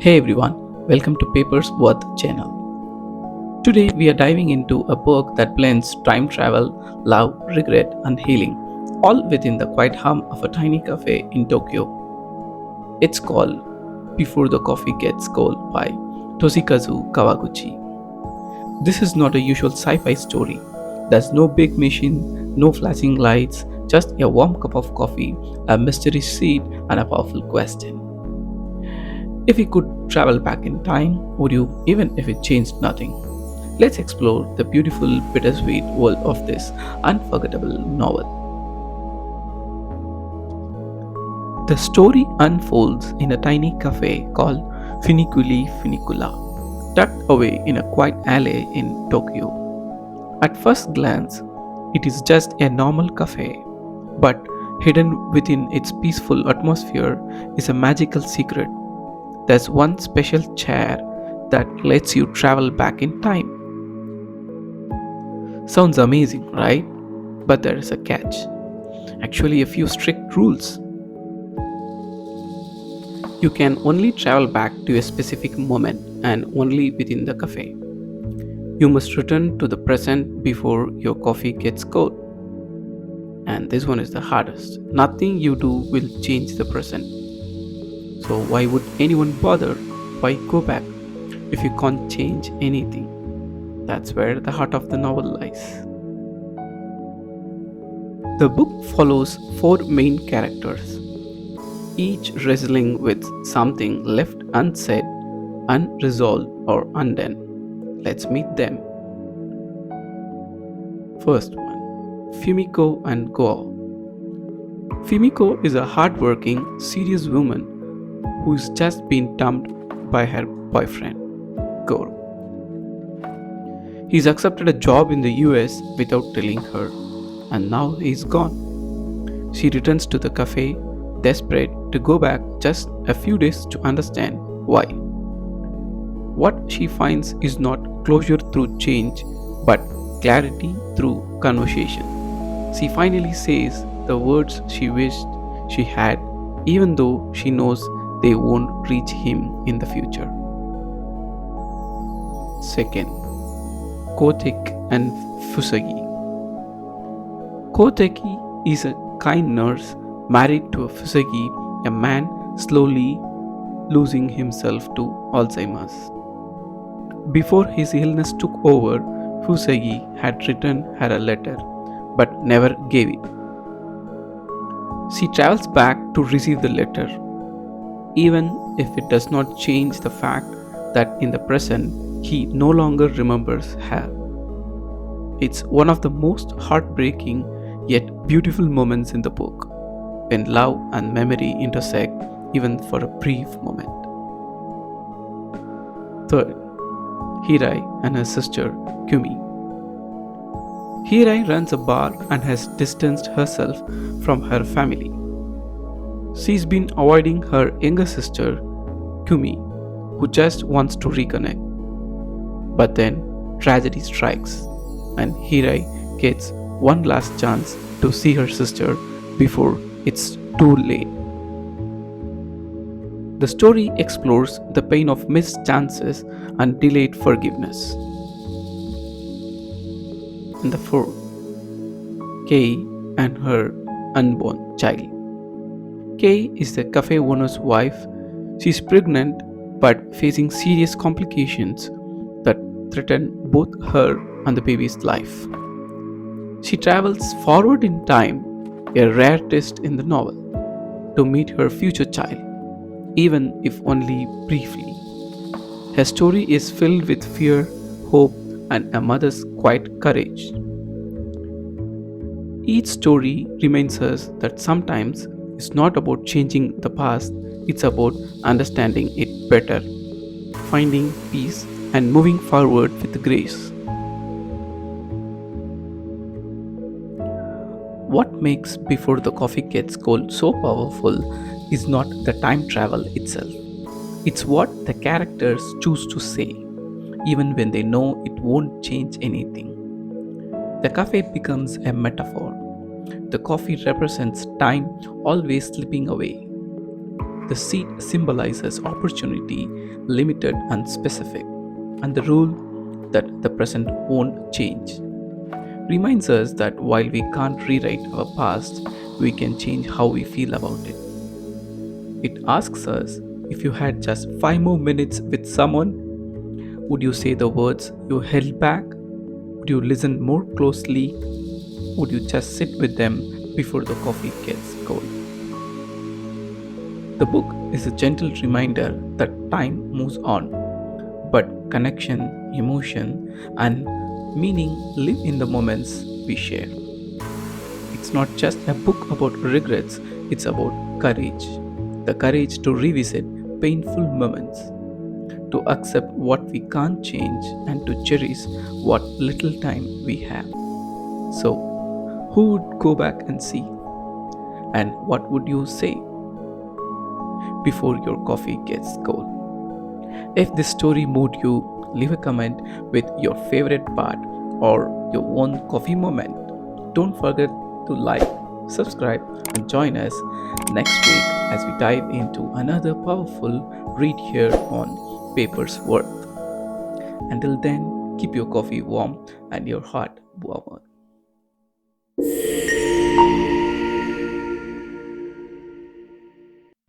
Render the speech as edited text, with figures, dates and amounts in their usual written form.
Hey everyone, welcome to Papers Worth channel. Today we are diving into a book that blends time travel, love, regret, and healing, all within the quiet hum of a tiny cafe in Tokyo. It's called Before the Coffee Gets Cold by Toshikazu Kawaguchi. This is not a usual sci fi story. There's no big machine, no flashing lights, just a warm cup of coffee, a mystery seed, and a powerful question. If you could travel back in time, would you, even if it changed nothing? Let's explore the beautiful, bittersweet world of this unforgettable novel. The story unfolds in a tiny cafe called Funiculi Funicula, tucked away in a quiet alley in Tokyo. At first glance, it is just a normal cafe, but hidden within its peaceful atmosphere is a magical secret. There's one special chair that lets you travel back in time. Sounds amazing, right? But there is a catch. Actually, a few strict rules. You can only travel back to a specific moment and only within the cafe. You must return to the present before your coffee gets cold. And this one is the hardest. Nothing you do will change the present. So, why would anyone bother? Why go back if you can't change anything? That's where the heart of the novel lies. The book follows four main characters, each wrestling with something left unsaid, unresolved, or undone. Let's meet them. First one, Fumiko and Go. Fumiko is a hardworking, serious woman who's just been dumped by her boyfriend, Goro. He's accepted a job in the US without telling her, and now he's gone. She returns to the cafe, desperate to go back just a few days to understand why. What she finds is not closure through change, but clarity through conversation. She finally says the words she wished she had, even though she knows they won't reach him in the future. Second, Kotek and Fusagi. Koteki is a kind nurse married to a Fusagi, a man slowly losing himself to Alzheimer's. Before his illness took over, Fusagi had written her a letter but never gave it. She travels back to receive the letter, even if it does not change the fact that in the present he no longer remembers her. It's one of the most heartbreaking yet beautiful moments in the book, when love and memory intersect even for a brief moment. Third, Hirai and her sister Kumi. Hirai runs a bar and has distanced herself from her family. She's been avoiding her younger sister Kumi, who just wants to reconnect. But then tragedy strikes, and Hirai gets one last chance to see her sister before it's too late. The story explores the pain of missed chances and delayed forgiveness. And the fourth, Kei and her unborn child. Kei is the cafe owner's wife. She's pregnant but facing serious complications that threaten both her and the baby's life. She travels forward in time, a rare twist in the novel, to meet her future child, even if only briefly. Her story is filled with fear, hope, and a mother's quiet courage. Each story reminds us that sometimes it's not about changing the past, it's about understanding it better, finding peace, and moving forward with grace. What makes Before the Coffee Gets Cold so powerful is not the time travel itself. It's what the characters choose to say, even when they know it won't change anything. The cafe becomes a metaphor. The coffee represents time always slipping away. The seat symbolizes opportunity, limited and specific, and the rule that the present won't change reminds us that while we can't rewrite our past, we can change how we feel about it. It asks us, if you had just 5 more minutes with someone, would you say the words you held back? Would you listen more closely? Would you just sit with them before the coffee gets cold? The book is a gentle reminder that time moves on, but connection, emotion, and meaning live in the moments we share. It's not just a book about regrets, it's about courage. The courage to revisit painful moments, to accept what we can't change, and to cherish what little time we have. So, who would go back and see? And what would you say before your coffee gets cold? If this story moved you, leave a comment with your favorite part or your own coffee moment. Don't forget to like, subscribe, and join us next week as we dive into another powerful read here on Paper's Worth. Until then, keep your coffee warm and your heart warmer.